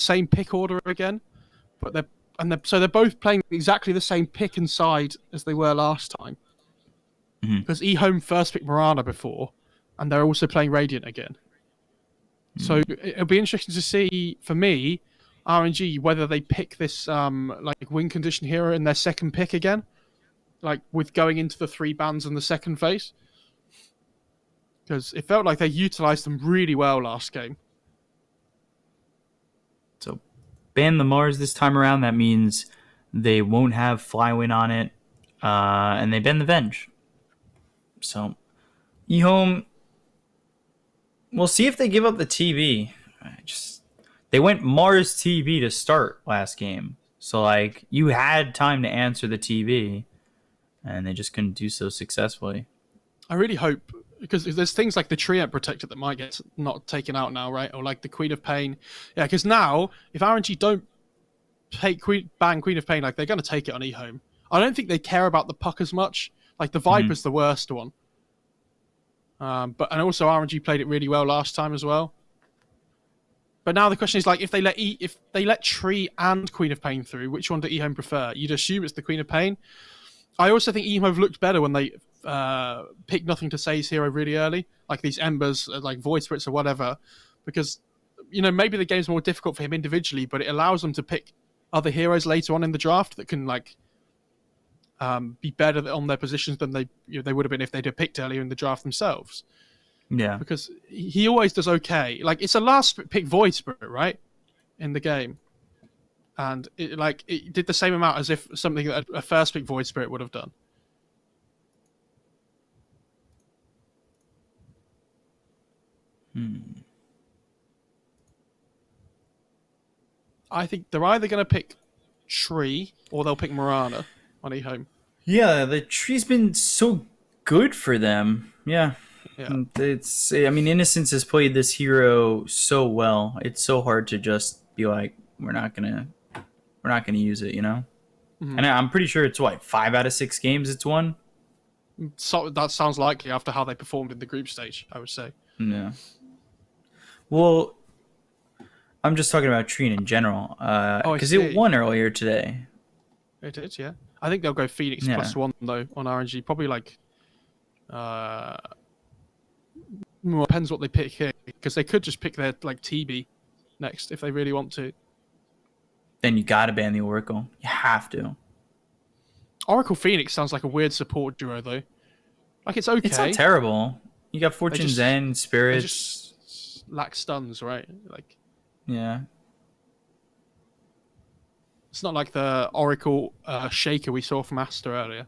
same pick order again, but they're both playing exactly the same pick and side as they were last time. Because EHOME first picked Mirana before, and they're also playing Radiant again. So it'll be interesting to see, for me, RNG, whether they pick this like win condition hero in their second pick again, like with going into the 3 bans in the second phase. Because it felt like they utilized them really well last game. So ban the Mars this time around. That means they won't have Flywin on it, and they ban the Venge. So EHOME, we'll see if they give up the TV. They went Mars TV to start last game, so like you had time to answer the TV, and they just couldn't do so successfully. I really hope, because there's things like the Treant Protector that might get not taken out now, right? Or like the Queen of Pain. Yeah, because now, if RNG don't ban Queen of Pain, like they're going to take it on EHOME. I don't think they care about the puck as much. Like the Viper's the worst one. And also RNG played it really well last time as well. But now the question is, like, if they let Tree and Queen of Pain through, which one do EHOME prefer? You'd assume it's the Queen of Pain. I also think EHOME have looked better when they pick Nothing to Say's hero really early, like these Embers, like Void Spirits or whatever, because maybe the game's more difficult for him individually, but it allows them to pick other heroes later on in the draft that can like be better on their positions than they would have been if they'd have picked earlier in the draft themselves. Yeah, because he always does okay. Like it's a last pick Void Spirit, right, in the game, and it did the same amount as if something that a first pick Void Spirit would have done. I think they're either going to pick Tree or they'll pick Mirana on EHOME. Yeah, the Tree's been so good for them. Yeah. Innocence has played this hero so well. It's so hard to just be like, we're not gonna use it, And I'm pretty sure it's 5 out of 6 games it's won. So that sounds likely after how they performed in the group stage, I would say. Yeah. Well, I'm just talking about Treen in general, because it won earlier today. It did, yeah. I think they'll go Phoenix +1 though on RNG. Probably like, depends what they pick here, because they could just pick their like TB next if they really want to. Then you gotta ban the Oracle. You have to. Oracle Phoenix sounds like a weird support duo though. Like it's okay. It's not terrible. You got Fortune Zen, Spirit. They just lack stuns, right? Like. Yeah. It's not like the Oracle Shaker we saw from Aster earlier.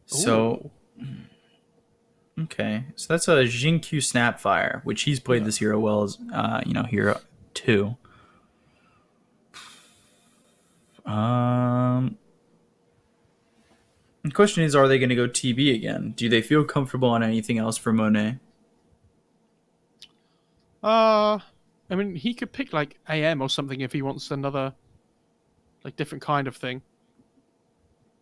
So, okay. So that's a Jinkyu Snapfire, which he's played this hero well as, hero 2. The question is, are they going to go TB again? Do they feel comfortable on anything else for Monet? He could pick like AM or something if he wants another, like different kind of thing.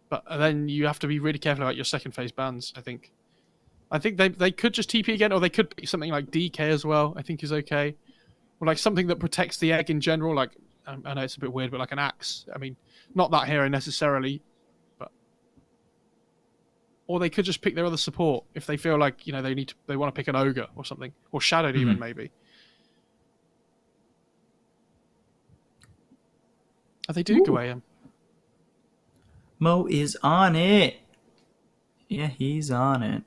But then you have to be really careful about your second phase bans. I think they could just TP again, or they could pick something like DK as well. I think is okay, or like something that protects the egg in general. Like I know it's a bit weird, but like an axe. I mean, not that hero necessarily, but or they could just pick their other support if they feel like they want to pick an ogre or something, or Shadow Demon maybe. Oh, they do go AM. Mo is on it. Yeah, he's on it.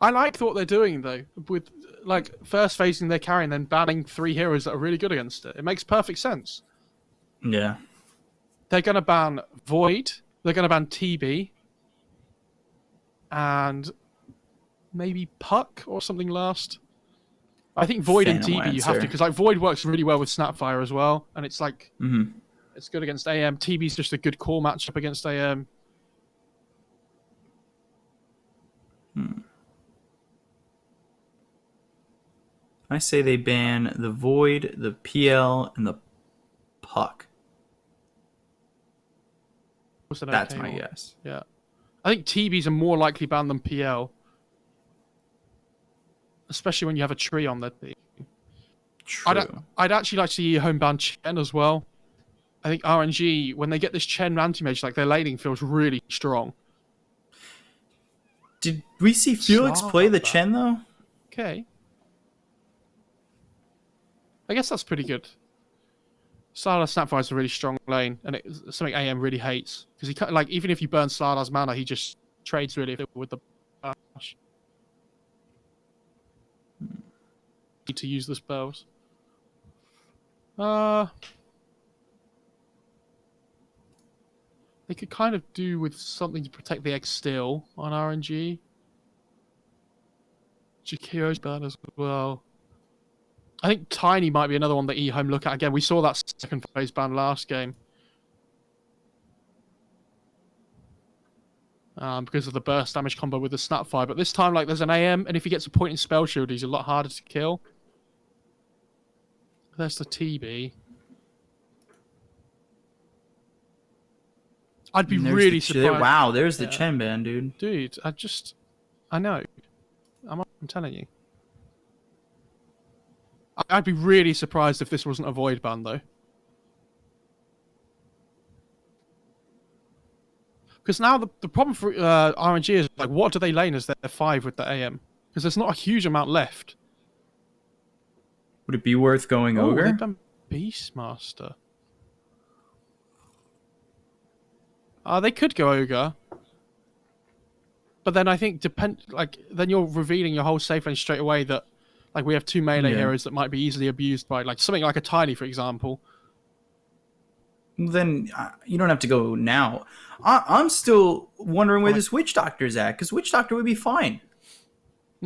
I like what they're doing though, with like first phasing their carry and then banning 3 heroes that are really good against it. It makes perfect sense. Yeah. They're going to ban Void, they're going to ban TB, and maybe Puck or something last. I think Void and TB you have to, because like Void works really well with Snapfire as well, and it's like it's good against AM. TB's just a good core matchup against AM. I say they ban the Void, the PL, and the Puck. That's my guess. Yeah. I think TB's a more likely ban than PL. especially when you have a tree on the team. True. I'd actually like to see home ban Chen as well. I think RNG, when they get this Chen anti-mage, like their laning feels really strong. Did we see Felix play the Chen though? Okay. I guess that's pretty good. Slardar Snapfire is a really strong lane, and it's something AM really hates because he like even if you burn Slardar's mana, he just trades really with the bash. Need to use the spells. They could kind of do with something to protect the egg still on RNG. Jakiro's bad as well. I think Tiny might be another one that EHOME look at again. We saw that second phase ban last game. Because of the burst damage combo with the Snapfire. But this time, like, there's an AM, and if he gets a point in Spell Shield, he's a lot harder to kill. There's the TB. I'd be really surprised. Wow, there's the Chen ban, dude. Dude, I know. I'm telling you. I'd be really surprised if this wasn't a void ban, though. Because now the problem for RNG is, like, what do they lane as their 5 with the AM? Because there's not a huge amount left. Would it be worth going Ogre? They've done Beastmaster. They could go Ogre. But then I think then you're revealing your whole safe lane straight away that like we have 2 melee heroes that might be easily abused by like something like a Tiny, for example. Then you don't have to go now. I'm still wondering where this Witch Doctor's at, because Witch Doctor would be fine.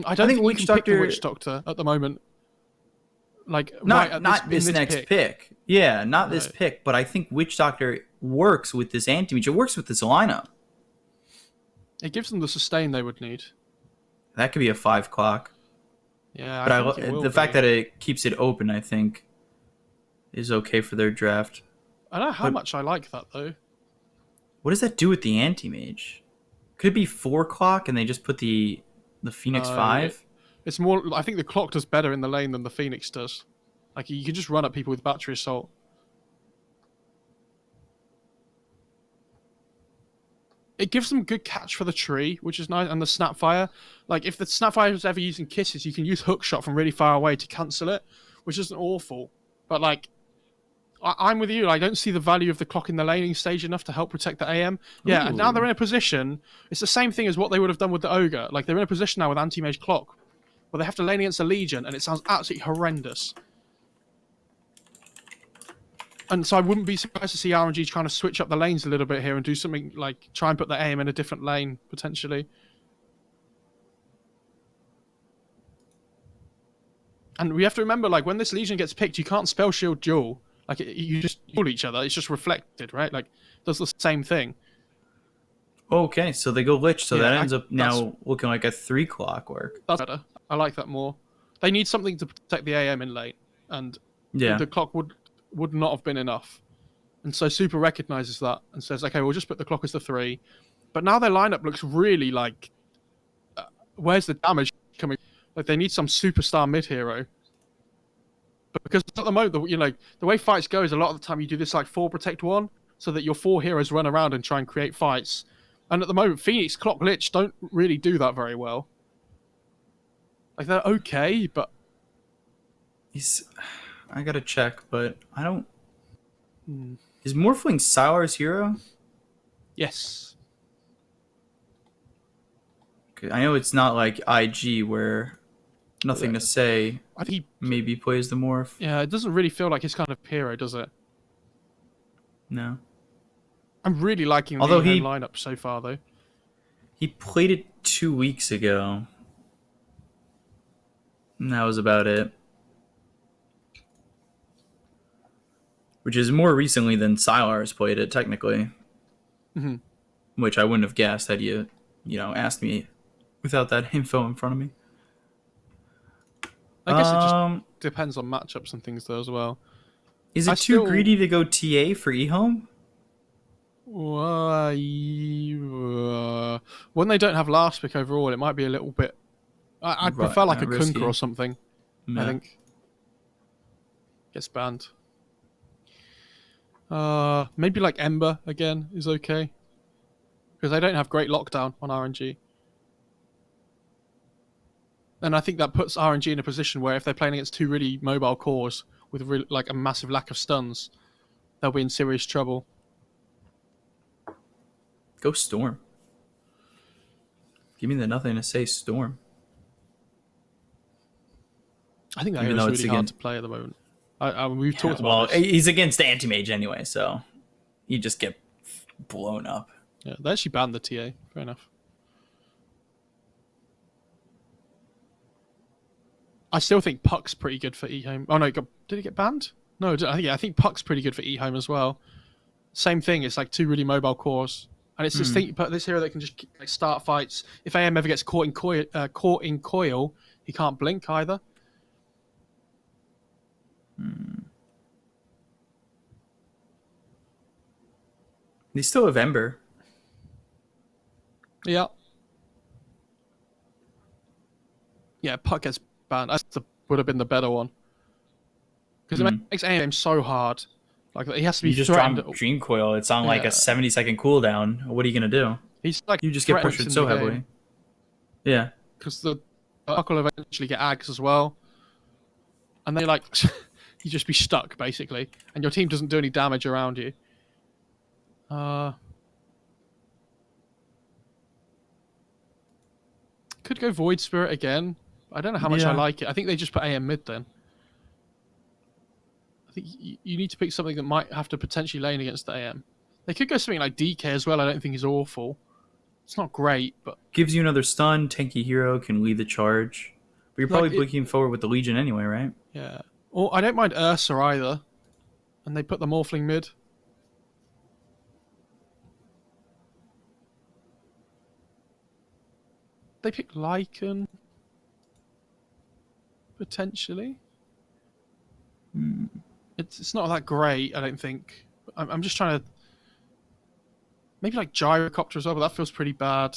I don't think we can pick the Witch Doctor at the moment. Like not this next pick. Yeah, not this pick, but I think Witch Doctor works with this anti-mage. It works with this lineup. It gives them the sustain they would need. That could be a 5 clock. Yeah, but the fact that it keeps it open, I think, is okay for their draft. I don't know how much I like that though. What does that do with the anti-mage? Could it be 4 clock and they just put the Phoenix 5? It's more. I think the clock does better in the lane than the Phoenix does. Like you can just run at people with battery assault. It gives them good catch for the tree, which is nice, and the Snapfire. Like, if the Snapfire was ever using Kisses, you can use Hookshot from really far away to cancel it, which isn't awful. But, like, I'm with you. I don't see the value of the clock in the laning stage enough to help protect the AM. Yeah, and now they're in a position. It's the same thing as what they would have done with the Ogre. Like, they're in a position now with Anti-Mage Clock, where they have to lane against a Legion, and it sounds absolutely horrendous. And so I wouldn't be surprised to see RNG trying to switch up the lanes a little bit here and do something like try and put the AM in a different lane, potentially. And we have to remember, like, when this Legion gets picked, you can't spell shield duel. Like, you just duel each other. It's just reflected, right? Like, it does the same thing. Okay, so they go Lich, so that ends up now looking like a 3 clock work. That's better. I like that more. They need something to protect the AM in lane, and the clock would not have been enough. And so Super recognizes that and says, okay, we'll just put the clock as the 3. But now their lineup looks really like, where's the damage coming? Like, they need some superstar mid-hero. But because at the moment, the way fights go is a lot of the time you do this like 4 protect 1, so that your 4 heroes run around and try and create fights. And at the moment, Phoenix, Clock, Lich don't really do that very well. Like, they're okay, but... I gotta check, but I don't... Is Morphling Sylar's hero? Yes. Okay, I know it's not like IG where nothing to say. I think he maybe plays the Morph. Yeah, it doesn't really feel like his kind of hero, does it? No. I'm really liking the lineup so far, though. He played it 2 weeks ago. And that was about it. Which is more recently than Sylar's played it, technically. Mm-hmm. Which I wouldn't have guessed had you asked me without that info in front of me. I guess it just depends on matchups and things, though, as well. Is it too greedy to go TA for EHOME? When they don't have last pick overall, it might be a little bit I'd prefer like a risky. Kunkka or something. Yeah. I think gets banned. Maybe like Ember again is okay because they don't have great lockdown on RNG. And I think that puts RNG in a position where if they're playing against two really mobile cores with like a massive lack of stuns, they'll be in serious trouble. Go Storm. Give me the nothing to say Storm. I think that Even hero's though it's really hard again- to play at the moment. We've talked about Well, this. he's against the anti-mage anyway, so you just get blown up. Yeah, they actually banned the TA. Fair enough. I still think Puck's pretty good for EHOME. Oh no, did it get banned? No, I think Puck's pretty good for EHOME as well. Same thing. It's like two really mobile cores, and it's this thing. But this hero that can just like start fights. If AM ever gets caught in coil, he can't blink either. They still have Ember. Yeah. Yeah, Puck gets banned. Would have been the better one. Because it makes AM so hard. Like he has to be You just threatened. drop Dream Coil. It's on like Yeah. a 70-second cooldown. What are you gonna do? He's like You just get threatened pressured in so the game. heavily. Yeah. Because the Puck will eventually get Ags as well. And they like you just be stuck basically, and your team doesn't do any damage around you. Could go Void Spirit again. I don't know how much I Yeah. like it. I think they just put AM mid then. I think you need to pick something that might have to potentially lane against the AM. They could go something like DK as well. I don't think is awful. It's not great, but Gives you another stun. Tanky hero can lead the charge. But you're probably Like, blinking forward with the Legion anyway, right? yeah. Or I don't mind Ursa either. And they put the Morphling mid. They pick Lycan. Potentially. It's not that great, I don't think. I'm just trying to... Maybe like Gyrocopter as well, but that feels pretty bad.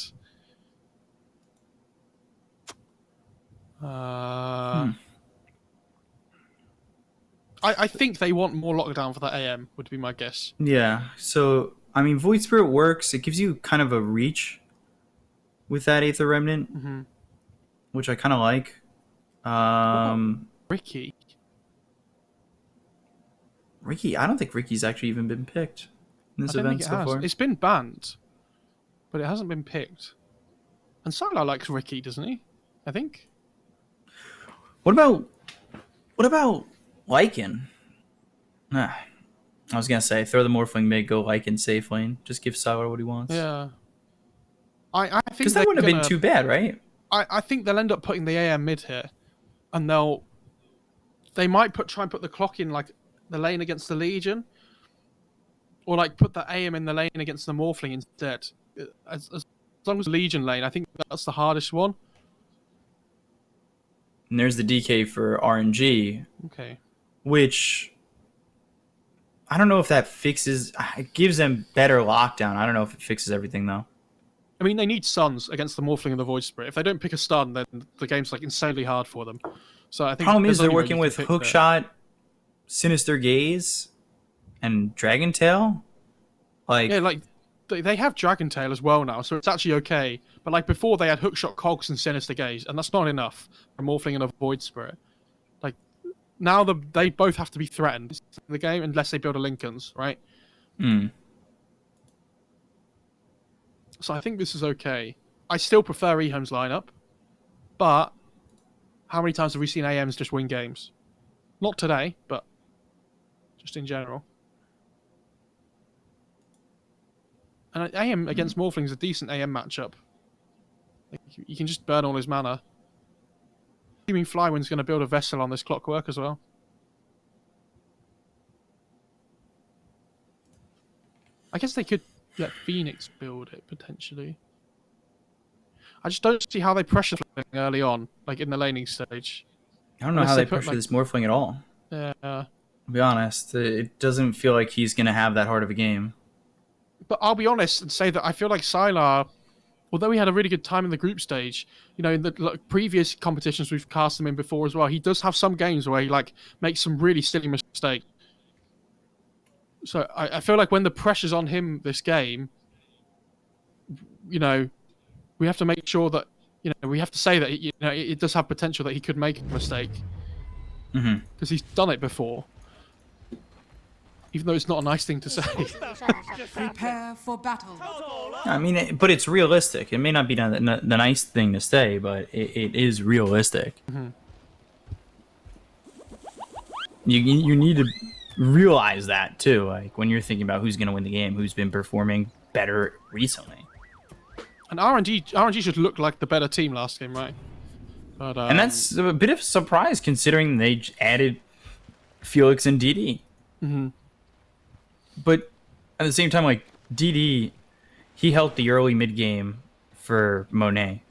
I think they want more lockdown for that AM, would be my guess. Yeah. So, I mean, Void Spirit works. It gives you kind of a reach with that Aether Remnant, which I kind of like. Ricky. Ricky, I don't think Ricky's actually even been picked in this I don't event think it so has. far. It's been banned, but it hasn't been picked. And Sylar likes Ricky, doesn't he? I think. What about Lycan? Nah. I was gonna say throw the Morphling mid, go Lycan safe lane. Just give Sylar what he wants. Yeah. I think Because that wouldn't have been too bad, right? I think they'll end up putting the AM mid here, and they might try and put the clock in like the lane against the Legion, or like put the AM in the lane against the Morphling instead. As long as Legion lane, I think that's the hardest one. And there's the DK for RNG, Okay. which I don't know if that fixes. It gives them better lockdown. I don't know if it fixes everything though. I mean, they need stuns against the Morphling and the Void Spirit. If they don't pick a stun, then the game's like insanely hard for them. So I think Problem is there's they're only way working you with can pick there. Hookshot, Sinister Gaze, and Dragon Tail. Yeah, like they have Dragon Tail as well now, so it's actually okay. But like before, they had Hookshot, Cogs, and Sinister Gaze, and that's not enough for Morphling and a Void Spirit. Like now, they both have to be threatened in the game unless they build a Lincolns, right? So I think this is okay. I still prefer EHOME's lineup, but how many times have we seen AMs just win games? Not today, but just in general. And AM against Morphling is a decent AM matchup. Like, you can just burn all his mana. You mean Flywind's going to build a vessel on this Clockwork as well? I guess they could let Phoenix build it, potentially. I just don't see how they pressure Flywing early on, like in the laning stage. I don't know Unless how they they put, pressure like- this Morphling at all. Yeah. To be honest, it doesn't feel like he's gonna have that hard of a game. But I'll be honest and say that I feel like Sylar although he had a really good time in the group stage, you know, in the previous competitions we've cast him in before as well, he does have some games where he like makes some really silly mistakes. So I feel like when the pressure's on him this game, you know, we have to make sure that, you know, we have to say that you know it does have potential that he could make a mistake because he's done it before, even though it's not a nice thing to say. Prepare for battle. I mean, but it's realistic. It may not be the nice thing to say, but it is realistic. You need to realize that too, like when you're thinking about who's going to win the game, who's been performing better recently. And RNG should look like the better team last game, right? But, and that's a bit of a surprise considering they added Felix and DD. But at the same time, like DD, he helped the early mid game for Monet.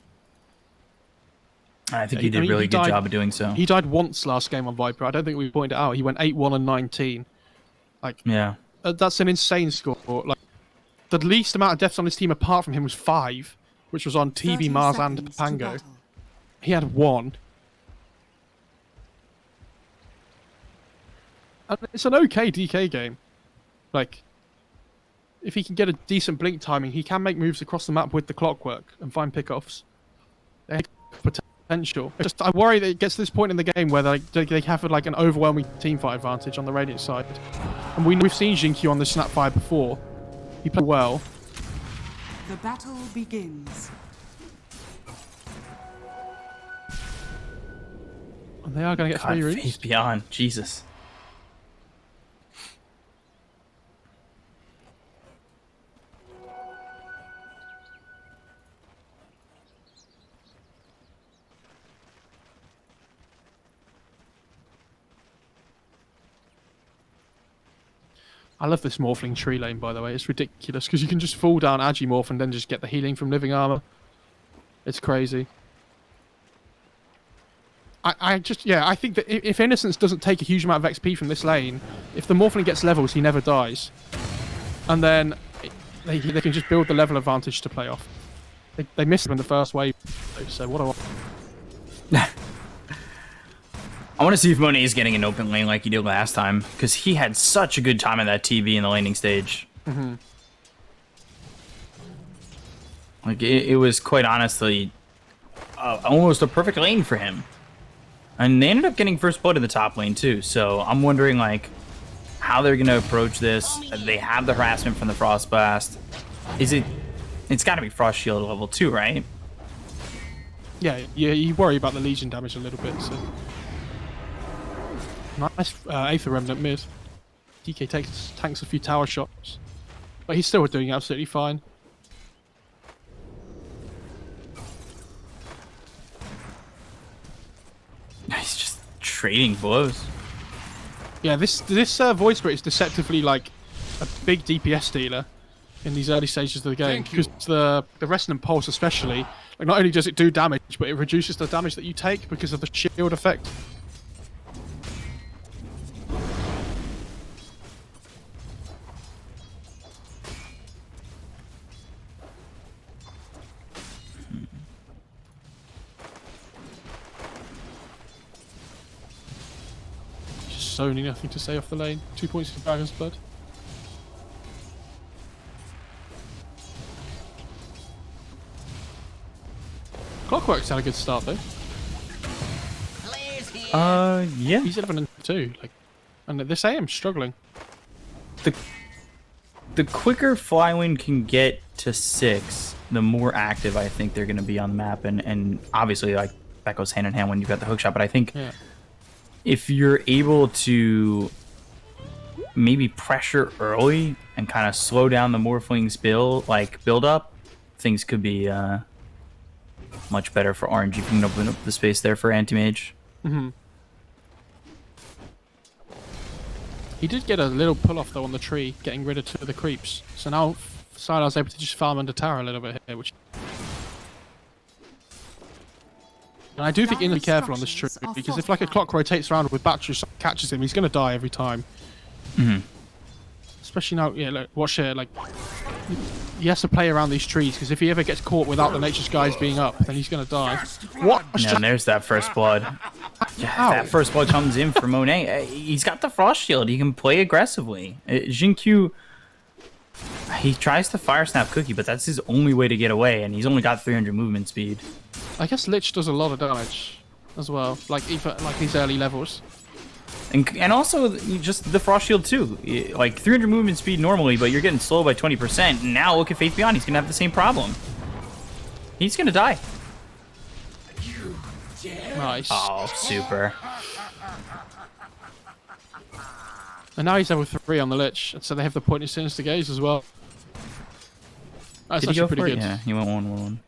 I think he did a really good job of doing so. He died once last game on Viper. I don't think we pointed it out. He went 8-1 and 19. Like, yeah, that's an insane score. Like, the least amount of deaths on his team apart from him was 5, which was on TB, Mars, and Pango. He had 1. And it's an okay DK game. Like, if he can get a decent blink timing, he can make moves across the map with the clockwork and find pickoffs. They have potential. Just I worry that it gets to this point in the game where they have like an overwhelming teamfight advantage on the Radiant side. And we've seen Jinkyu on the Snapfire before. He played well. The battle begins. And they are going to get 3 roots. Faith Beyond, Jesus. I love this Morphling tree lane, by the way. It's ridiculous, because you can just fall down Agimorph and then just get the healing from Living Armor. It's crazy. I think that if Innocence doesn't take a huge amount of XP from this lane, if the Morphling gets levels, he never dies. And then they can just build the level advantage to play off. They missed him in the first wave, so what a... I want to see if Monet is getting an open lane like he did last time, because he had such a good time at that TV in the laning stage. Like, it was quite honestly almost a perfect lane for him. And they ended up getting first blood in the top lane, too. So I'm wondering, like, how they're going to approach this. They have the harassment from the Frost Blast. It's got to be Frost Shield level 2, right? Yeah, you worry about the Legion damage a little bit, so... Nice Aether Remnant mid. DK tanks a few tower shots. But he's still doing absolutely fine. He's just trading blows. Yeah, this Void Spirit is deceptively like a big DPS dealer in these early stages of the game. Because the Resonant Pulse especially, like not only does it do damage, but it reduces the damage that you take because of the shield effect. Sony, nothing to say off the lane. 2 points to Dragon's Blood. Clockwork's had a good start though. Yeah. He's 11 and 2, like, and this AM's struggling. The quicker Flywind can get to 6, the more active I think they're going to be on the map, and obviously like that goes hand in hand when you've got the hookshot. But I think. Yeah. If you're able to maybe pressure early and kind of slow down the Morphling's build up, things could be much better for RNG. You can open up the space there for Anti-Mage. He did get a little pull off though on the tree, getting rid of 2 of the creeps. So now Sylar's able to just farm under tower a little bit here, which. And I do think you need to be careful on this tree, because if like a clock rotates around with battery catches him, he's going to die every time. Especially now, yeah, look, watch here, like, he has to play around these trees, because if he ever gets caught without the Nature's Guys being up, then he's going to die. What? Yeah, and there's that first blood. Yeah, that first blood comes in for Monet. He's got the Frost Shield. He can play aggressively. Jinkyu, he tries to Fire Snap Cookie, but that's his only way to get away, and he's only got 300 movement speed. I guess Lich does a lot of damage as well, like even like these early levels. And also, just the Frost Shield too. Like 300 movement speed normally, but you're getting slow by 20%. And now look at Faith Beyond. He's going to have the same problem. He's going to die. Nice. Oh, super. And now he's level 3 on the Lich, so they have the point of Sinister Gaze as well. That's Did he go actually pretty for it? good. Yeah, he went 1-1.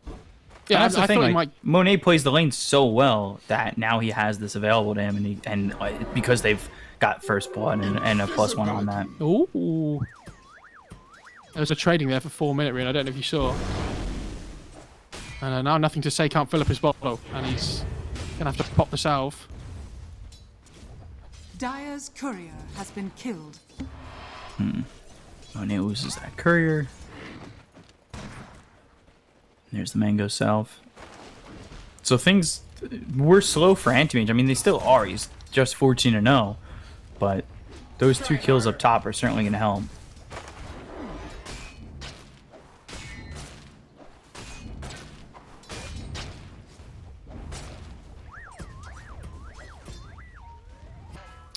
Yeah, that's the I thing. thought he Like, might. Monet plays the lane so well that now he has this available to him, and because they've got first blood and a +1 on that. Ooh. There was a trading there for 4-minute rune. I don't know if you saw. And now nothing to say. Can't fill up his bottle, and he's gonna have to pop the salve. Dire's courier has been killed. Monet loses that courier. There's the Mango Salve. So things were slow for Anti-Mage. I mean, they still are. He's just 14-0. But those 2 kills up top are certainly going to help.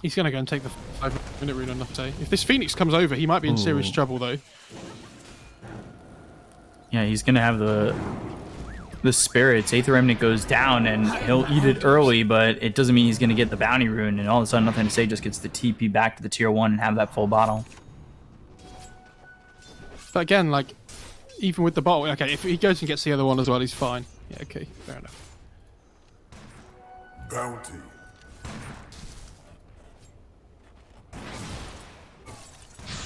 He's gonna go and take the 5-minute rune on Nocte. If this Phoenix comes over, he might be in serious trouble though. Yeah, he's going to have the spirits. Aether Remnant goes down and he'll eat it early, but it doesn't mean he's going to get the bounty rune, and all of a sudden Nothing to Say just gets the TP back to the tier 1 and have that full bottle. But again, like, even with the bottle, okay, if he goes and gets the other one as well, he's fine. Yeah, okay, fair enough. Bounty.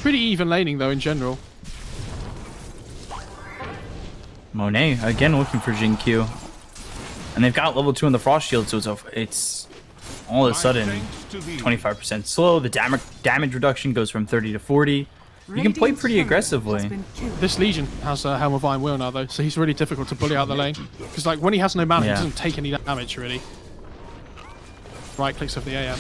Pretty even laning though in general. Monet, again looking for Jinkyu. And they've got level 2 on the Frost Shield, so it's all of a sudden 25% slow. The damage reduction goes from 30 to 40. You can play pretty aggressively. This Legion has a Helm of Iron Will now though, so he's really difficult to bully out the lane. Because like when he has no mana, Yeah. he doesn't take any damage really. Right clicks of the AM.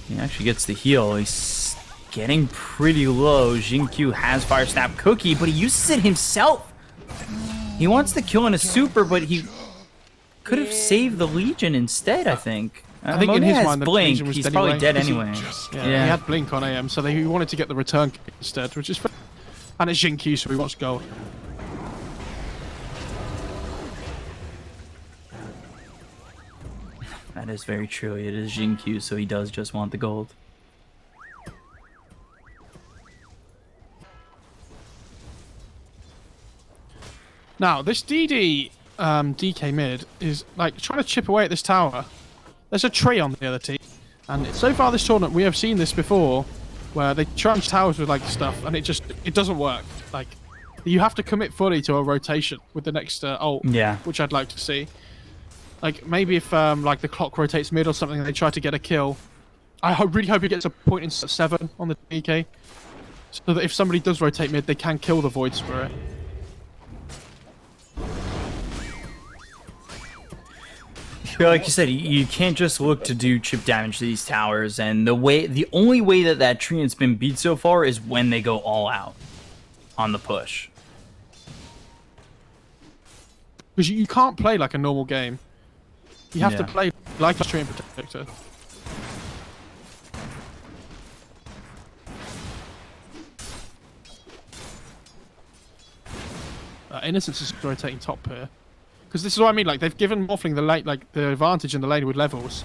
He actually gets the heal. He's getting pretty low. Jinkyu has Fire Snap Cookie, but he uses it himself. He wants the kill on a super, but he could have saved the Legion instead, I think. I think in Monet his has mind the Blink. Legion was He's dead probably anyway, dead 'cause he- anyway. Yeah, Yeah. he had Blink on AM, so he wanted to get the return kick instead, which is fair. And it's Jinkyu, so he wants gold. That is very true. It is Jinkyu, so he does just want the gold. Now, this DK mid is like trying to chip away at this tower. There's a tree on the other team, and so far this tournament we have seen this before, where they trench towers with like stuff, and it doesn't work. Like you have to commit fully to a rotation with the next ult, Yeah. which I'd like to see. Like maybe if like the clock rotates mid or something, and they try to get a kill. Really hope he gets a point in 7 on the DK, so that if somebody does rotate mid, they can kill the Void Spirit. Yeah, like you said, you can't just look to do chip damage to these towers, and the only way that Treant's been beat so far is when they go all out on the push. Because you can't play like a normal game. You have to Yeah. play like a Treant Protector. Innocence is rotating top here. Because this is what I mean, like they've given Morphling the lane, like the advantage in the lane with levels.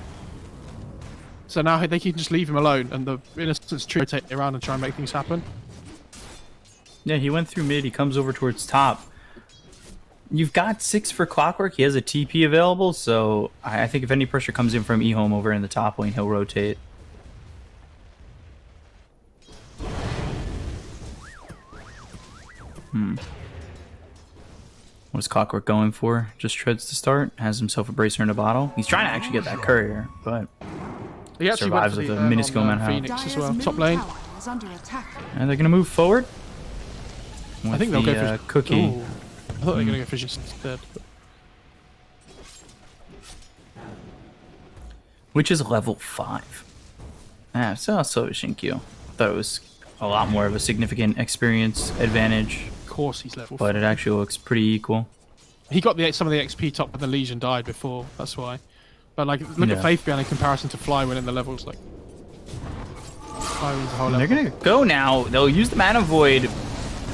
So now they can just leave him alone, and the Innocence tree rotate around and try and make things happen. Yeah, he went through mid. He comes over towards top. You've got 6 for Clockwork. He has a TP available, so I think if any pressure comes in from EHOME over in the top lane, he'll rotate. What is Clockwork going for? Just treads to start. Has himself a bracer in a bottle. He's trying to actually get that courier, but He actually Survives went for with the a minuscule on, amount of health. Phoenix as Dire's well. middle Top lane. tower is under attack. And they're gonna move forward. I think they'll go for Cookie. Ooh. I thought they were going to go Fissure instead. But... Which is level 5. So Shinkyu. Thought it was a lot more of a significant experience advantage. Of course he's level 5. But it actually looks pretty equal. He got some of the XP top when the Legion died before, that's why. But like, look at Faith Behind in comparison to Flywin in the levels, like... Flywin's a whole level. They're gonna go now. They'll use the Mana Void.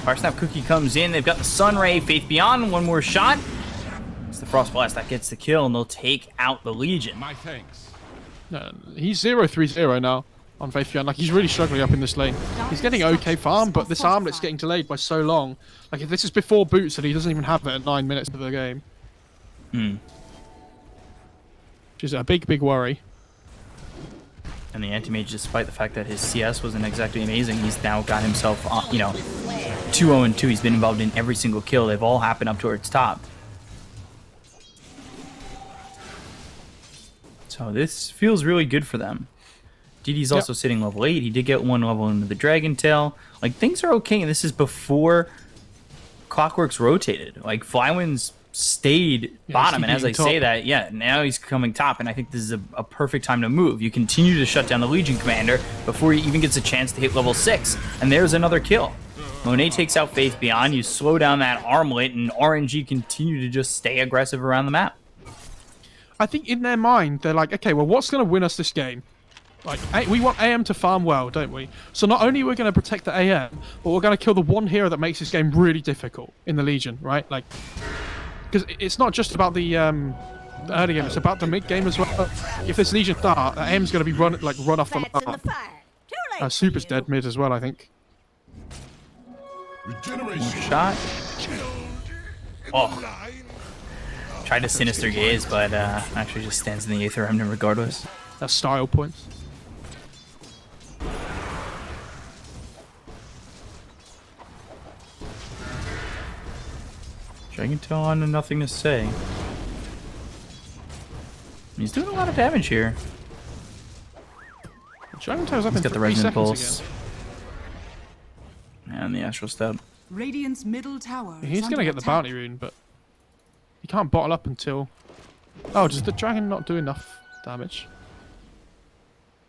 Parsnap Cookie comes in. They've got the Sun Ray. Faith Beyond. One more shot. It's the Frost Blast that gets the kill, and they'll take out the Legion. My thanks. He's 0-3-0 now on Faith Beyond. Like, he's really struggling up in this lane. He's getting okay farm, but this armlet's getting delayed by so long. Like, if this is before boots, and he doesn't even have it at 9 minutes of the game. Which is a big, big worry. And the Anti-Mage, despite the fact that his CS wasn't exactly amazing, he's now got himself, 2-0-2. He's been involved in every single kill. They've all happened up towards top. So this feels really good for them. DD's also sitting level 8. He did get 1 level into the Dragon Tail. Like, things are okay. And this is before Clockwork's rotated. Like, Flywin's stayed bottom, and as I say that, now he's coming top, and I think this is a perfect time to move. You continue to shut down the Legion Commander before he even gets a chance to hit level 6, and there's another kill. Monet takes out Faith Beyond, you slow down that armlet, and RNG continue to just stay aggressive around the map. I think in their mind, they're like, okay, well, what's going to win us this game? Like, we want AM to farm well, don't we? So not only are we going to protect the AM, but we're going to kill the one hero that makes this game really difficult in the Legion, right? Like... Because it's not just about the early game; it's about the mid game as well. If this Legion start, AM's going to be run off the map. Super's dead mid as well, I think. Shot. Oh. Tried to Sinister Gaze, but actually just stands in the Aether Remnant regardless. That's style points. Dragon Tail on nothing to say. He's doing a lot of damage here. Dragon Tail's up He's in got the 3 Resonant seconds Pulse. Again. And the Astral Step. Radiant's middle tower. He's going to get the bounty rune, but he can't bottle up until... Oh, does the dragon not do enough damage?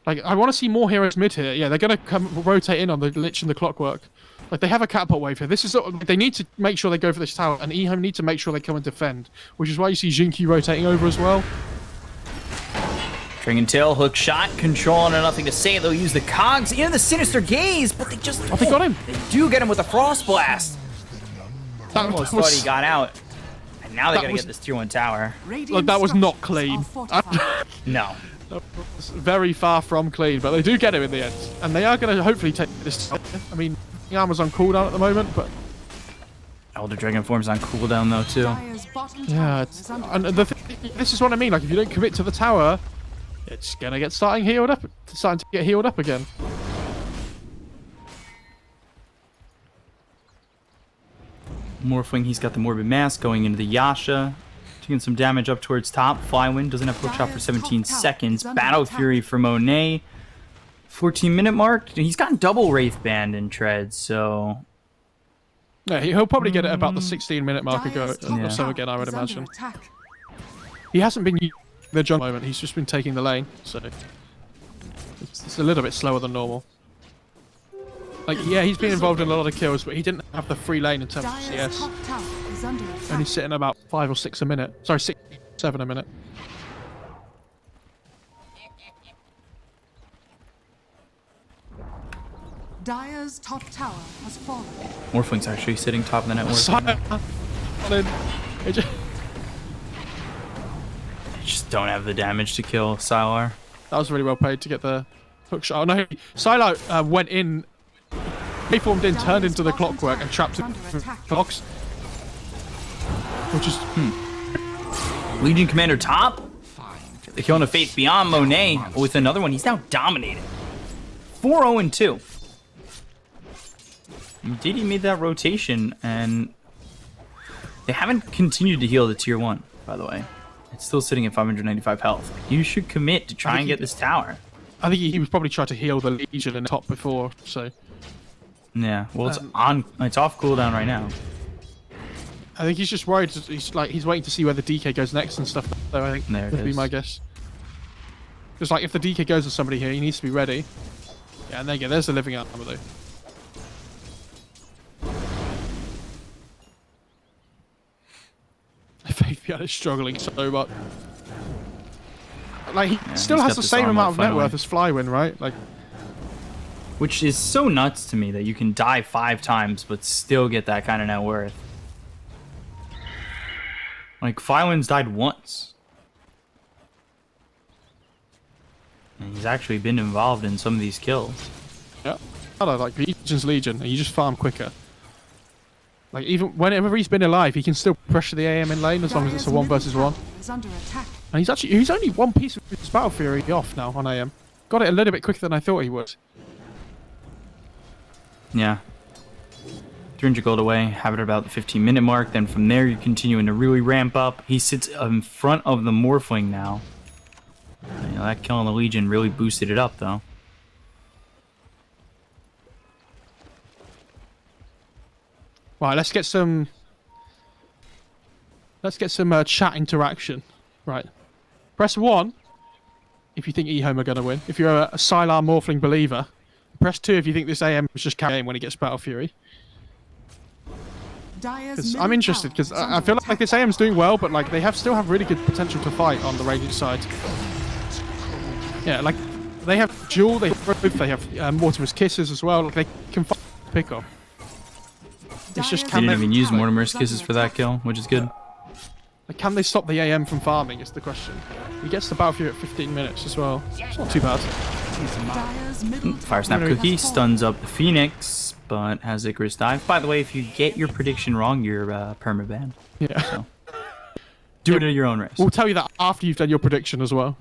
Like, I want to see more heroes mid here. Yeah, they're going to come rotate in on the Lich and the Clockwork. Like, they have a catapult wave here. This is they need to make sure they go for this tower, and EHOME need to make sure they come and defend, which is why you see Jinky rotating over as well. Dragon Tail, hook shot, control on nothing to say. They'll use the cogs into the Sinister Gaze, but they just... Oh, they got him. They do get him with a Frost Blast. Almost thought he got out. And now they got to get this tier 1 tower. Like, that was not clean. No. Very far from clean, but they do get him in the end. And they are going to hopefully take this tower. I mean, the armor's on cooldown at the moment, but... Elder Dragon Form's on cooldown, though, too. Yeah, and this is what I mean. Like, if you don't commit to the tower, it's going to get starting to get healed up again. Morphling, he's got the Morbid Mask going into the Yasha. Taking some damage up towards top. Flywin doesn't have hook shot for 17 seconds. Battle Fury for Monet. 14-minute mark. He's got double Wraith Band in Tread, so... Yeah, he'll probably get it about the 16-minute mark or so again, I would imagine. He hasn't been using the jungle moment. He's just been taking the lane, so... It's a little bit slower than normal. Like, yeah, he's been involved in a lot of kills, but he didn't have the free lane in terms of CS. Only sitting about 5 or 6 a minute. Sorry, 6, 7 a minute. Dire's top tower has fallen. Morphling's actually sitting top of the network. Just don't have the damage to kill Sylar. That was really well played to get the hook shot. Oh no, Sylar went in, reformed in, turned into the Clockwork and trapped him in blocks. Which is... Legion Commander top. The kill of Faith Beyond Monet with another one. He's now dominated. 4-0-2. Diddy made that rotation, and they haven't continued to heal the tier 1, by the way. It's still sitting at 595 health. You should commit to try and get this tower. I think he was probably trying to heal the Legion in the top before, so... Yeah, well, it's off cooldown right now. I think he's just worried. He's waiting to see where the DK goes next and stuff. Though I think There it would be is. my guess. Just like if the DK goes to somebody here, he needs to be ready. Yeah, and there you go. There's the living armor though. Fabian is struggling so much. Like he still he's has got the this same armor amount of net finally. worth as Flywin, right? Like, Which is so nuts to me that you can die 5 times but still get that kind of net worth. Like, Flywin's died once. And he's actually been involved in some of these kills. yeah. Hello, like Legion's Legion, and you just farm quicker. Like even whenever he's been alive, he can still pressure the AM in lane as long as it's a 1 versus 1. Is under attack. And he's only one piece of his Battle Fury off now on AM. Got it a little bit quicker than I thought he would. Yeah. 300 gold away, have it about the 15-minute mark. Then from there, you're continuing to really ramp up. He sits in front of the Morphling now. You know, that kill on the Legion really boosted it up, though. Right, let's get some chat interaction. Right. Press 1 if you think EHOME are going to win. If you're a Sylar Morphling believer. Press 2 if you think this AM is just carrying when he gets Battle Fury. Dire's I'm interested because I feel like this AM's doing well, but like they still have really good potential to fight on the Radiant side. Yeah, like they have Duel, they have Growth, they have Mortimer's Kisses as well. Like they can fight pick off. It's just They can didn't they, even use Mortimer's Kisses for that kill, which is good. like, can they stop the AM from farming? Is the question. He gets the Battle Fury at 15 minutes as well. It's not too bad. Dire's middle Fire Snap tower Cookie has stuns up the Phoenix, but has Icarus dive. By the way, if you get your prediction wrong, you're perma-banned. Yeah. So do it at your own risk. We'll tell you that after you've done your prediction as well.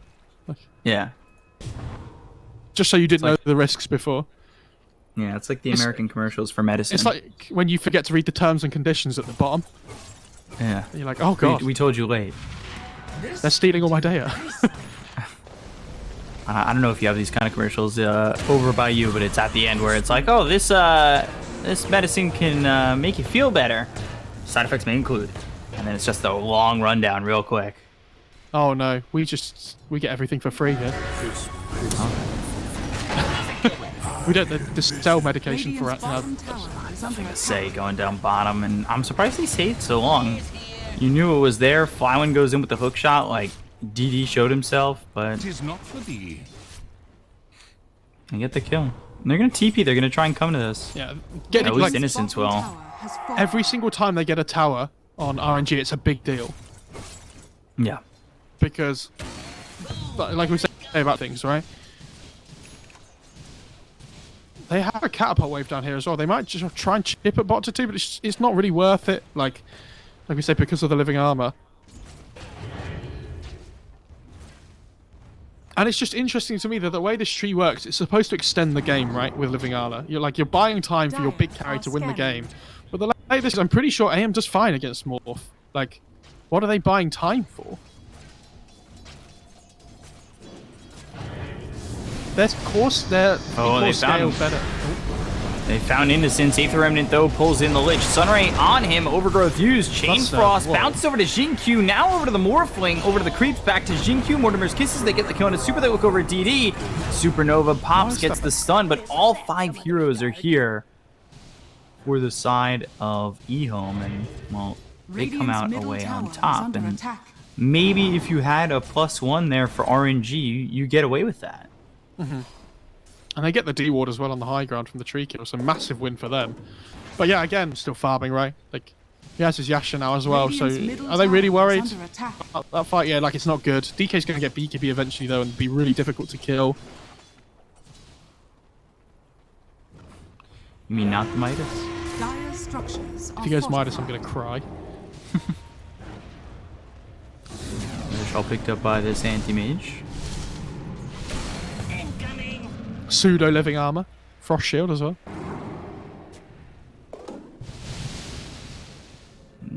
Yeah. Just so you didn't know like- the risks before. Yeah, it's like the American commercials for medicine. It's like when you forget to read the terms and conditions at the bottom. yeah. And you're like, oh god, We told you late. they're stealing all my data. I don't know if you have these kind of commercials over by you, but it's at the end where it's like, oh, this medicine can make you feel better. Side effects may include. And then it's just a long rundown real quick. Oh no, we get everything for free here. We don't sell medication for it. Radiant's No. bottom tower is under attack. Say going down bottom, and I'm surprised they stayed so long. You knew it was there. Flywin goes in with the hook shot, like DD showed himself, but It is not for thee. they get the kill. And they're gonna TP. They're gonna try and come to this. Yeah, getting At least like Innocence Bottom will. tower has fallen. every single time they get a tower on RNG, it's a big deal Yeah. because, like we say about things, right? They have a catapult wave down here as well. They might just try and chip at bot to 2, but it's not really worth it. Like we say, because of the living armor. And it's just interesting to me that the way this tree works, it's supposed to extend the game, right? With living armor, you're buying time for your big carry to win the game. But the way this, I'm pretty sure AM does fine against Morph. Like, what are they buying time for? Their course, their Oh, they course scale found him. better. They found Innocence. Aether Remnant, though, pulls in the Lich. Sunray on him. Overgrowth used. Chain That's, Frost. whoa. Bounces over to Jin-Q. Now over to the Morphling. Over to the Creeps. Back to Jin-Q. Mortimer's Kisses. They get the kill on a Super. They look over at DD. Supernova pops, gets the stun. But all 5 heroes are here for the side of EHOME. And, well, they come Radiant's out middle away tower on is top. under And attack. maybe if you had a +1 there for RNG, you get away with that. And they get the D-Ward as well on the high ground from the tree kill, so massive win for them. But yeah, again, still farming, right? Like, he has his Yasha now as well, so Radiant's middle are they really tower is worried? under attack. That fight, yeah, like, it's not good. DK's going to get BKB eventually, though, and be really difficult to kill. You mean not the Midas? Dire's structures are If he goes Midas, I'm fortified. going to cry. Which all picked up by this anti-mage. Pseudo living armor. Frost shield as well.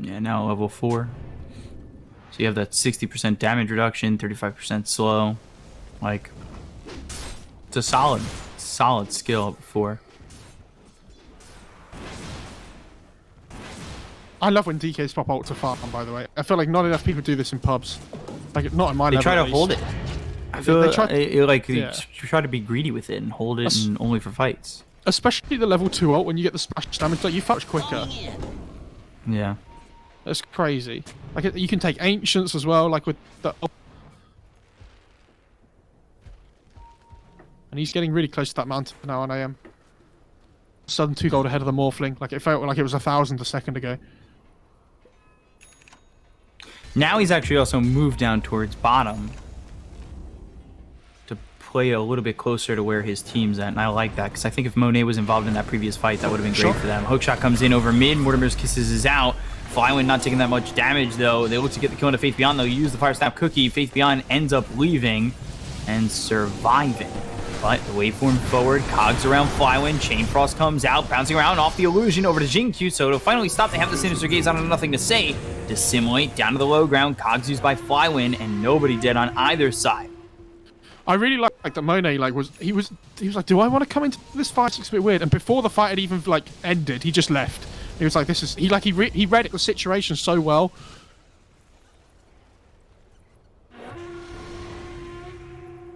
Yeah, now level 4. So you have that 60% damage reduction, 35% slow. Like, It's a solid skill before. I love when DKs pop ult to farm, by the way. I feel like not enough people do this in pubs. Like, not in my They level, try to at hold least. it. I feel They try- you try to be greedy with it and hold it and only for fights. Especially the level 2 ult, when you get the splash damage, like, you fetch quicker. Yeah. That's crazy. Like, you can take Ancients as well, like with the... And he's getting really close to that mountain now on AM. Sudden 2 gold ahead of the Morphling. Like, it felt like it was 1,000 a second ago. Now he's actually also moved down towards bottom to play a little bit closer to where his team's at, and I like that because I think if Monet was involved in that previous fight, that would have been great for them. Hookshot comes in over mid. Mortimer's Kisses is out. Flywind not taking that much damage though. They look to get the kill into Faith Beyond though. Use the Fire Snap Cookie. Faith Beyond ends up leaving and surviving. But the waveform forward, cogs around Flywind, Chain Frost comes out, bouncing around off the illusion over to Jinkyu, so to finally stop, they have the Sinister Gaze on Nothing to Say. Dissimulate down to the low ground, cogs used by Flywind, and nobody dead on either side. I really like that Monet, like, he was like, do I want to come into this fight? It's a bit weird. And before the fight had even, like, ended, he just left. He was like, this is... He read the situation so well.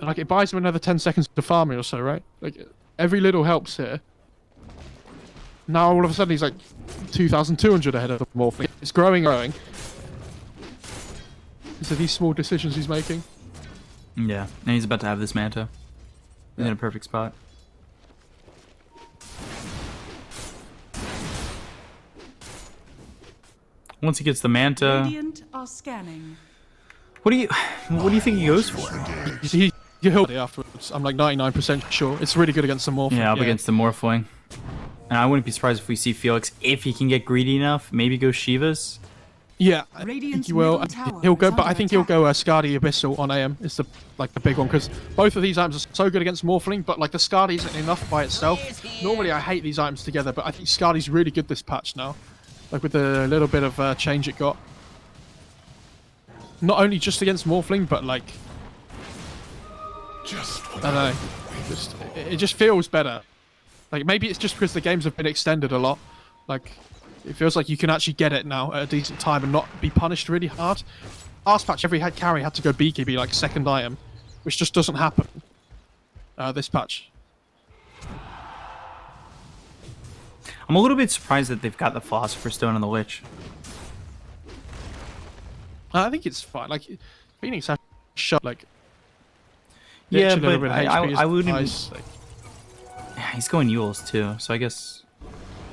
Like, it buys him another 10 seconds to farm it or so, right? Like, every little helps here. Now, all of a sudden, he's like 2,200 ahead of the Morphling. It's growing. So these small decisions he's making. Yeah, and he's about to have this Manta. He's in a perfect spot. Once he gets the Manta, Radiant are scanning. what do you think he goes for? You he'll it afterwards. I'm like 99% sure. It's really good against the Morphling. Yeah, up against the Morphling. And I wouldn't be surprised if we see Felix, if he can get greedy enough, maybe go Shivas. Yeah, I think Radiant's he will. middle tower He'll go, is but I under think he'll attack. go Skadi Abyssal on AM. It's the big one because both of these items are so good against Morphling, but like the Skadi isn't enough by itself. Normally I hate these items together, but I think Skadi's really good this patch now. Like with the little bit of change it got. Not only just against Morphling, but like I don't know, it just feels better. Like maybe it's just because the games have been extended a lot. Like it feels like you can actually get it now at a decent time and not be punished really hard. Last patch, every head carry had to go BKB like second item, which just doesn't happen this patch. I'm a little bit surprised that they've got the Philosopher's Stone on the Lich. I think it's fine. Like Phoenix has shot like Yeah, literally a little but bit of HP I is wouldn't. nice, like, He's going Yules too, so I guess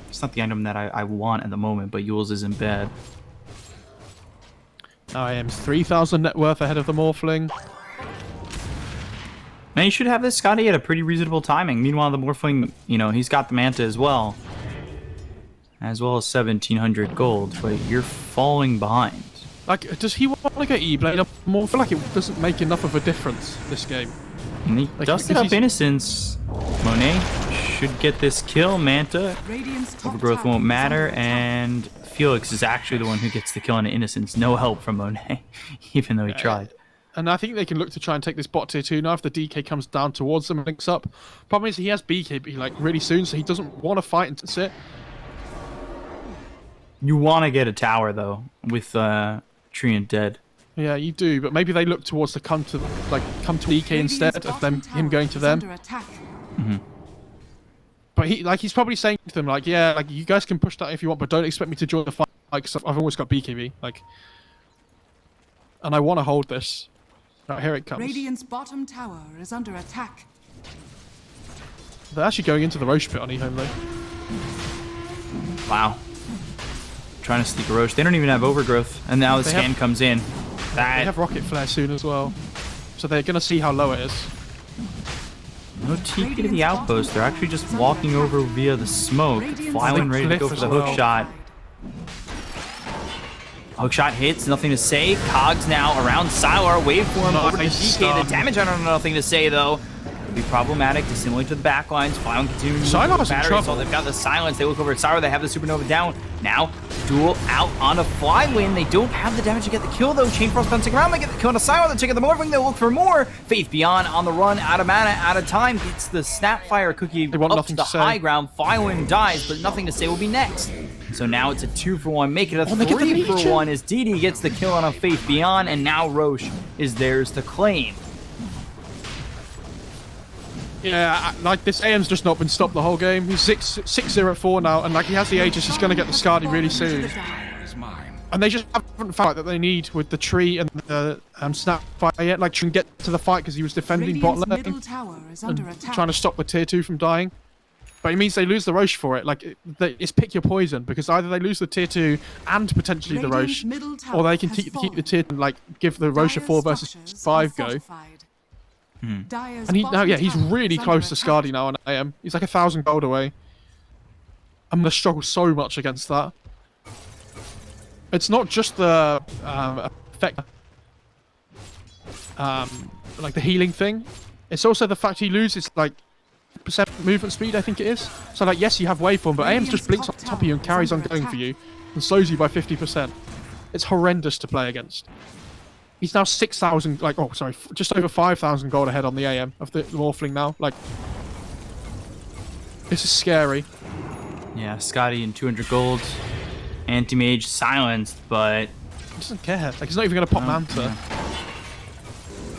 it's not the item that I want at the moment, but Yules isn't bad. now I am 3,000 net worth ahead of the Morphling. And he should have this Scotty at a pretty reasonable timing. Meanwhile, the Morphling, you know, he's got the Manta as well as 1,700 gold, but you're falling behind. Like, does he want to get E-Blade up more? I feel like it doesn't make enough of a difference this game. And he Like, dusted because up he's- Innocence. Monet should get this kill. Manta, Radiant's top Overgrowth tower won't is matter, under attack. and Felix is actually the one who gets the kill on Innocence. No help from Monet, even though he tried. And I think they can look to try and take this bot tier 2 now if the DK comes down towards them and links up. Problem is he has BKB like really soon, so he doesn't want to fight and sit. You want to get a tower, though, with Treant dead. Yeah, you do, but maybe they look towards the come to DK instead Radiant's of them bottom him tower going to is them. under attack. But he's probably saying to them like, yeah, like you guys can push that if you want, but don't expect me to join the fight. Like, 'cause I've always got BKB, like, and I want to hold this. Right, here it comes. Radiant's bottom tower is under attack. They're actually going into the Roche pit on EHOME though. Wow. Trying to sneak a Roche. They don't even have Overgrowth, and now the They scan have- comes in. They have Rocket Flare soon as well, so they're gonna see how low it is. No TP to the outpost. They're actually just walking over via the smoke. Flying ready to go for the Cliff hook as shot. Hook shot hits, nothing to say. Cogs now around Sylar. Waveform over to Nice DK. The stun. damage, I don't know, nothing to say though. Could be problematic to assimilate to the back lines. Flyone continuing to Silar's move the in battery, trouble. so they've got the silence. They look over at Sylar. They have the supernova down. Now, duel out on a Flywin. They don't have the damage to get the kill, though. Chain Frost bouncing around. They get the kill on a Sylar. They're taking the Morphing. They look for more. Faith Beyond on the run. Out of mana, out of time. Gets the Snapfire cookie They want up to nothing the to say. high ground. Flywin dies, but nothing to say will be next. So now it's a 2-for-1. Make it a they get the 3-for-1 as DD gets the kill on a Faith Beyond, and now Roche is theirs to claim. Yeah, like this AM's just not been stopped the whole game. He's 6-0-4 now, and like he has the Aegis, he's going to get the Skadi really soon. And they just haven't found that they need with the tree and the Snapfire yet. Like, trying to get to the fight because he was defending bot lane and trying to stop the tier 2 from dying. But it means they lose the Roche for it. Like, it's pick your poison, because either they lose the tier 2 and potentially the Roche, or they can keep the tier 2 and like give the Roche a 4 versus 5 go. And he's really close to Skadi now on AM. He's like 1,000 gold away. I'm gonna struggle so much against that. It's not just the effect, like the healing thing. It's also the fact he loses like % movement speed, I think it is. So like, yes, you have waveform, but AM's just blinks on top of you and carries on going for you and slows you by 50%. It's horrendous to play against. He's now 6,000, like, oh, sorry, just over 5,000 gold ahead on the AM of the Morphling now. Like, this is scary. Yeah, Skadi and 200 gold. Anti-mage silenced, but He doesn't care. Like, he's not even going to pop Manta. Yeah.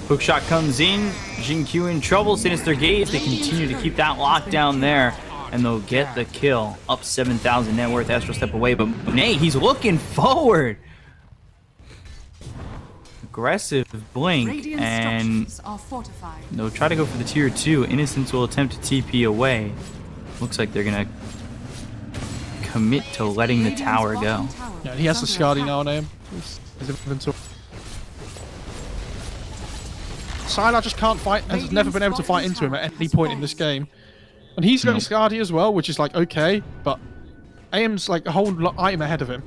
Hookshot comes in. Jin-Q in trouble. Sinister Gaze. They continue to keep that lockdown there, and they'll get the kill. Up 7,000 net worth. Astral step away, but Nay, he's looking forward. Aggressive blink, and they'll try to go for the tier 2. Innocence will attempt to TP away. Looks like they're gonna commit to letting the tower go. Yeah, and he has the Skadi now on him. Sylar just can't fight, has never been able to fight into him at any point in this game. And he's got Skadi as well, which is like, okay, but AM's like a whole item ahead of him.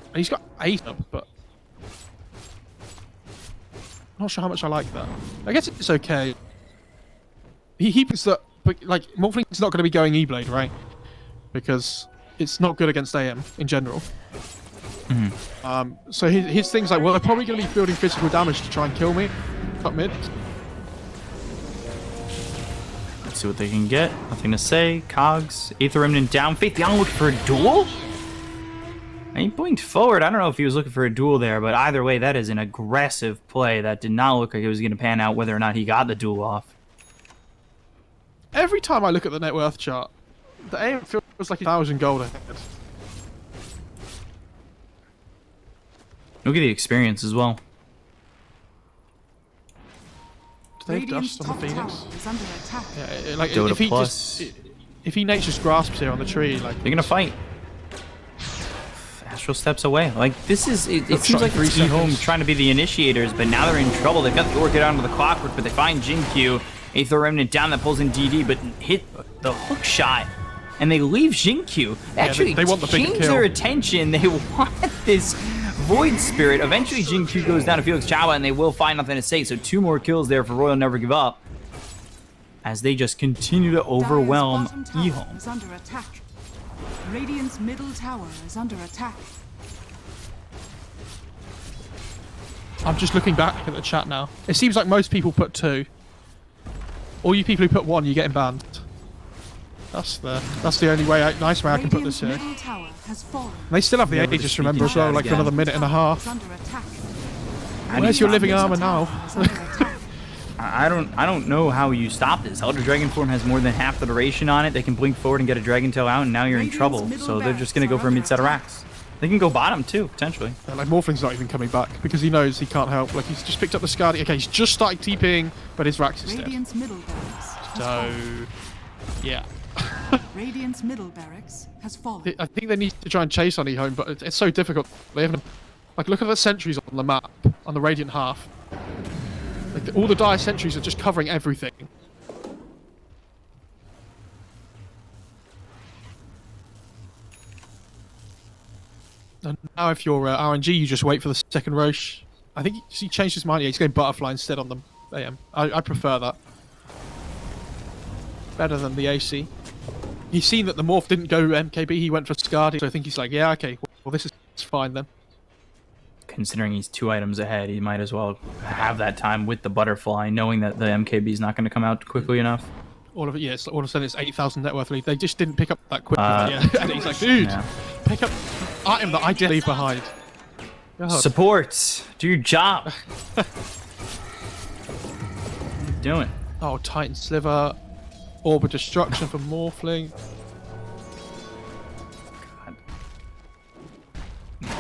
And he's got 8 up, but I'm not sure how much I like that. I guess it's okay. He thinks that, but like, Morphling's not going to be going E-Blade, right? Because it's not good against AM in general. So his thing's like, well, they're probably going to be building physical damage to try and kill me. Cut mid. Let's see what they can get. Nothing to say. Cogs, Aether Remnant down. Faith Beyond looking for a duel? He blinked forward. I don't know if he was looking for a duel there, but either way, that is an aggressive play that did not look like it was going to pan out whether or not he got the duel off. Every time I look at the net worth chart, the AM feels like 1,000 gold ahead. Look at the experience as well. Do they have dust on the Phoenix? Yeah, like DOTA if he Nature's Grasps here on the tree, like they're gonna fight. Astral steps away. Like this is it seems like it's EHOME trying to be the initiators, but now they're in trouble. They've got the Orchid onto the Clockwork, but they find Jin-Q. Aether Remnant down that pulls in DD, but hit the hook shot. And they leave Jin-Q. Actually, they want the big change kill. their attention. They want this Void Spirit. Eventually, Jin-Q goes down to Felix Chaba, and they will find nothing to say. So 2 more kills there for Royal Never Give Up, as they just continue to overwhelm EHOME. Is under attack. Radiant's middle tower is under attack. I'm just looking back at the chat now. It seems like most people put 2. All you people who put 1, you're getting banned. That's the only way, nice way I can put this here. And they still have the Aegis, remember, as well, like for another minute and a half. Where's your living armor now? I don't know how you stop this. Elder Dragon form has more than half the duration on it. They can blink forward and get a Dragon Tail out, and now you're in trouble. So they're just gonna go for a mid set of racks. They can go bottom too, potentially. Yeah, like Morphling's not even coming back because he knows he can't help. Like he's just picked up the Skadi. Okay, he's just started TPing, but his Rax is dead. So, yeah. Radiant's middle barracks has fallen. I think they need to try and chase on EHOME, but it's so difficult. They haven't. Like, look at the sentries on the map, on the Radiant half. Like, all the dire sentries are just covering everything. And now if you're RNG, you just wait for the second Roche. I think he changed his mind. Yeah, he's going Butterfly instead on them. AM. I prefer that. Better than the AC. He's seen that the morph didn't go MKB, he went for Scardy, so I think he's like, yeah, okay, well this is fine then. Considering he's 2 items ahead, he might as well have that time with the butterfly, knowing that the MKB is not going to come out quickly enough. All of it, yes. All of a sudden, it's 8,000 net worth lead. They just didn't pick up that quick. Yeah. And he's like, dude, pick up item that I did leave behind. God. Support, do your job. What are you doing? Oh, Titan Sliver, Orb of Destruction for Morphling. God.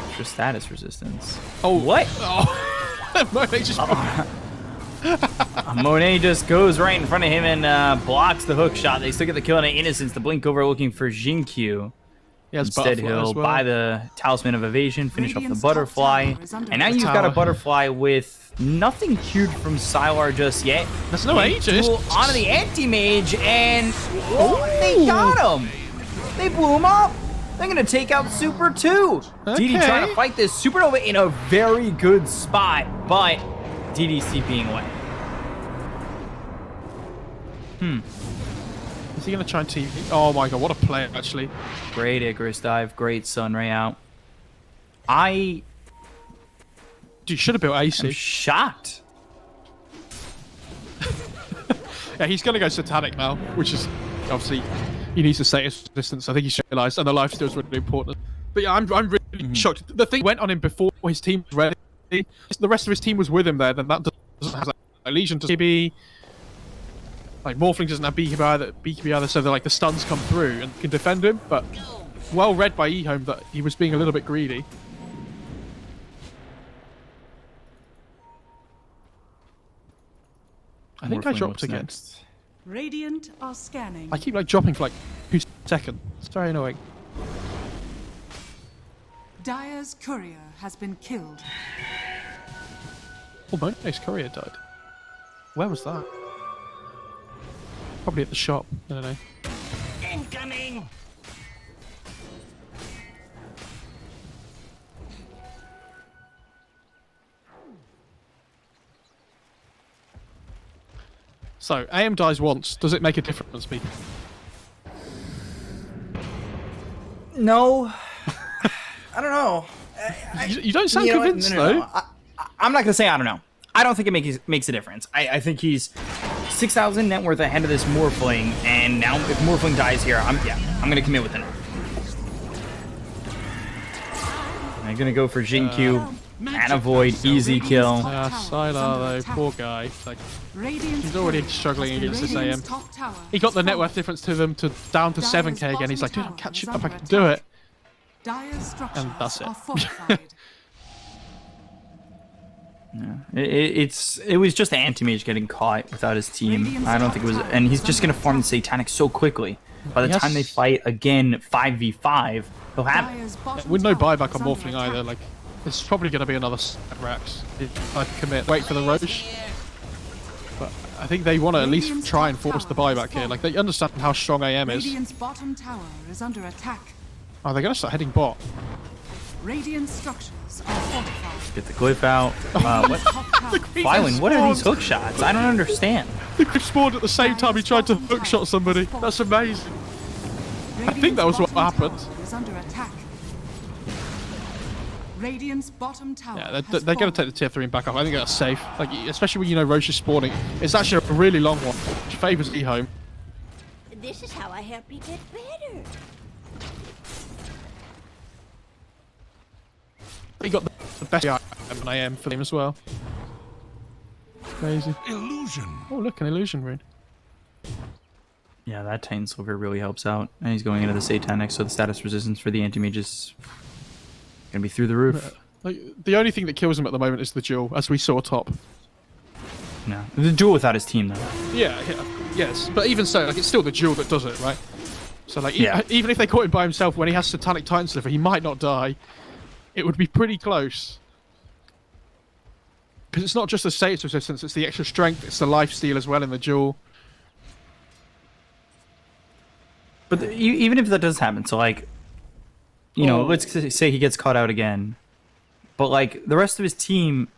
Extra status resistance. Oh, what? Oh, Monet just. Monet just goes right in front of him and blocks the hook shot. They still get the kill on Innocence. The blink over looking for Jinkyu. Yes, instead he'll buy the Talisman of Evasion, finish off the butterfly. And now you've got a butterfly with nothing queued from Sylar just yet. There's no Aegis. Onto the anti-mage and they got him. They blew him up. They're going to take out Super 2. Okay. DD trying to fight this Supernova in a very good spot, but DD CPing away. Is he going to try and TV? Oh my god, what a play, actually. Great Icarus dive, great Sunray out. Dude, you should have built AC. I'm shocked. Yeah, he's going to go Satanic now, which is obviously he needs to status resistance. I think he should realize, and the lifesteal is really important. But yeah, I'm really shocked. The thing went on him before his team was ready. The rest of his team was with him there. Then that doesn't have like, Legion doesn't be like Morphling doesn't have BKB either. So they're like the stuns come through and can defend him. But well read by EHOME that he was being a little bit greedy. I think I dropped again. Next. Radiant are scanning. I keep like dropping for like 2 seconds. It's very annoying. Dire's courier has been killed. Oh, Monet's courier died. Where was that? Probably at the shop. I don't know. Incoming! So, AM dies once. Does it make a difference, people? No. I don't know. You don't sound convinced, though. I'm not going to say I don't know. I don't think it makes a difference. I think he's 6,000 net worth ahead of this Morphling, and now if Morphling dies here, I'm going to commit with it. I'm going to go for Jinkyu and avoid easy kill. Sylar, though, poor guy. Like, he's already struggling against this AM. He got the net worth difference to them down to 7k again. He's like, dude, I'm catching up. I can do it. And that's it. Yeah. It was just the anti-mage getting caught without his team. I don't think it was, and he's just gonna farm the Satanic so quickly. By the time they fight again 5v5, he'll have it. With no buyback on Morphling either, like it's probably gonna be another Rax. If I commit, wait for the Roche. But I think they want to at least try and force the buyback here. Like they understand how strong AM is. Radiant's bottom tower is under attack. Oh, they're gonna start heading bot. Radiant structures are fortified. Get the glyph out. What? Flywing, what are these hook shots? I don't understand. The creep spawned at the same time he tried to hook shot somebody. That's amazing. I think that was what happened. Is under attack. Radiant's bottom tower. Yeah, they're going to take the tier 3 and back up. I think that's safe. Like, especially when you know Roche is spawning. It's actually a really long one, which favours EHOME. This is how I help you get better. He got the best item I am for him as well. Crazy. Illusion. Oh, look, an illusion rune. Yeah, that Titan Silver really helps out. And he's going into the Satanic, so the status resistance for the anti-mage is going to be through the roof. Like, the only thing that kills him at the moment is the duel, as we saw top. No, the duel without his team, though. Yeah, yes. But even so, like, it's still the duel that does it, right? So, like, Yeah. even if they caught him by himself when he has Satanic Titan Sliver, he might not die. It would be pretty close. Because it's not just the status resistance, it's the extra strength, it's the lifesteal as well in the duel. But even if that does happen, so like, you know, let's say he gets caught out again, but like the rest of his team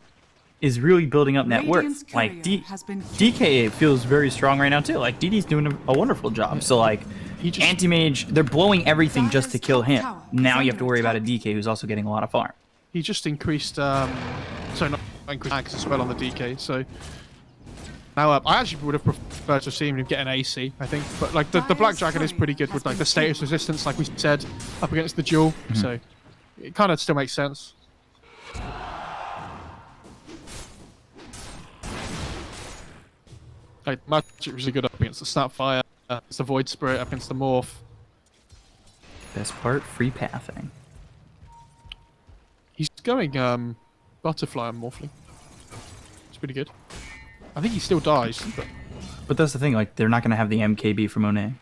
is really building up net Radiant's worth. Like courier has been DK feels very strong right now too. Like DD's doing a wonderful job. So like He just- anti-mage, they're blowing everything just to kill him. Tower Now is you have to under worry about a attack. DK who's also getting a lot of farm. He just increased, sorry, not increased mags as well on the DK. So now I actually would have preferred to see him get an AC, I think. But like the Black Dragon is pretty good with like the status resistance, like we said, up against the duel. So it kind of still makes sense. Like Magic was really good up against the Sapphire, against the Void Spirit, up against the Morph. Best part, free pathing. He's going Butterfly on Morphling. It's pretty good. I think he still dies, But that's the thing, like they're not gonna have the MKB for Monet.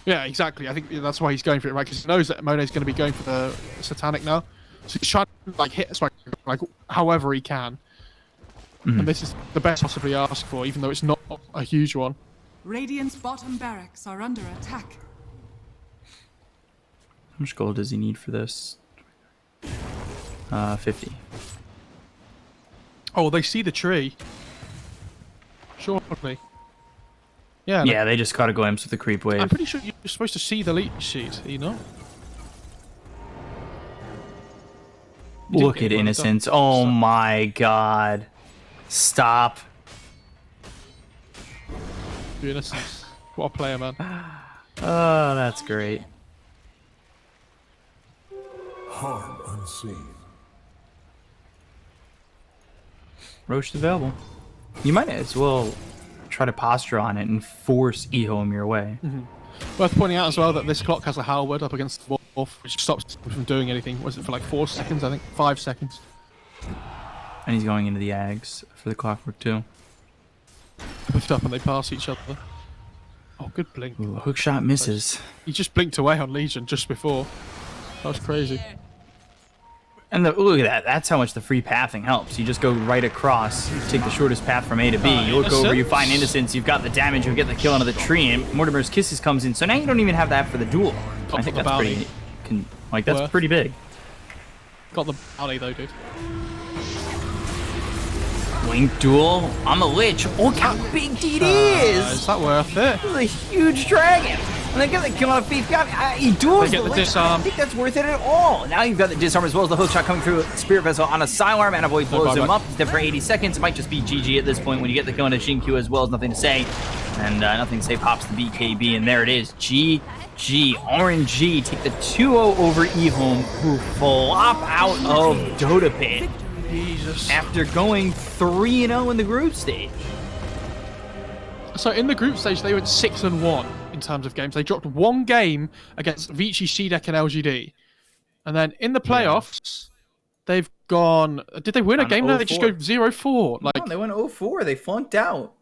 yeah, exactly. I think that's why he's going for it, right? Because he knows that Monet's going to be going for the Satanic now, so he's trying to like hit strike like however he can. And this is the best possibly ask for, even though it's not a huge one. Radiant's bottom barracks are under attack. How much gold does he need for this? 50. Oh, they see the tree. Surely. Yeah. Yeah, they just caught a glimpse of the creep wave. I'm pretty sure you're supposed to see the leech sheet, are you not? You didn't Look get at one, Innocence. don't- Oh my god. Stop. The Innocence. What a player, man. Oh, that's great. Harm unseen. Roche is available. You might as well try to posture on it and force EHOME your way. Worth pointing out as well that this clock has a halberd up against the Wolf, which stops him from doing anything. Was it for like 4 seconds, I think? 5 seconds. And he's going into the Ags for the clockwork too. Lift up and they pass each other. Oh, good blink. Ooh, hook shot misses. He just blinked away on Legion just before. That was crazy. And look at that. That's how much the free pathing helps. You just go right across, take the shortest path from A to B. You look over, you find Innocence, you've got the damage, you get the kill onto the tree, and Mortimer's Kisses comes in. So now you don't even have that for the duel. I think that's pretty, that's Worth. pretty big. Got the alley though, dude. Link duel on the Lich. Look how big DD is! Is that worth it? This is a huge dragon. And they get the kill on a thief. He duels They get the Lich. I disarm. don't think that's worth it at all. Now you've got the disarm as well as the hook shot coming through Spirit Vessel on a Sidearm, and a Void blows him up. He's dead for 80 seconds. It might just be GG at this point when you get the kill on a Shinkyu as well as nothing to say. And nothing to say pops the BKB, and there it is. GG. RNG take the 2-0 over EHOME, who flop out of Dota Pit Jesus. after going 3-0 in the group stage. So in the group stage, they went 6-1 in terms of games. They dropped 1 game against Vici, C-Deck, and LGD. And then in the playoffs, they've gone... Did they win a On game? No, they just go 0-4. 0-4. Like, No, they went 0-4. They flunked out.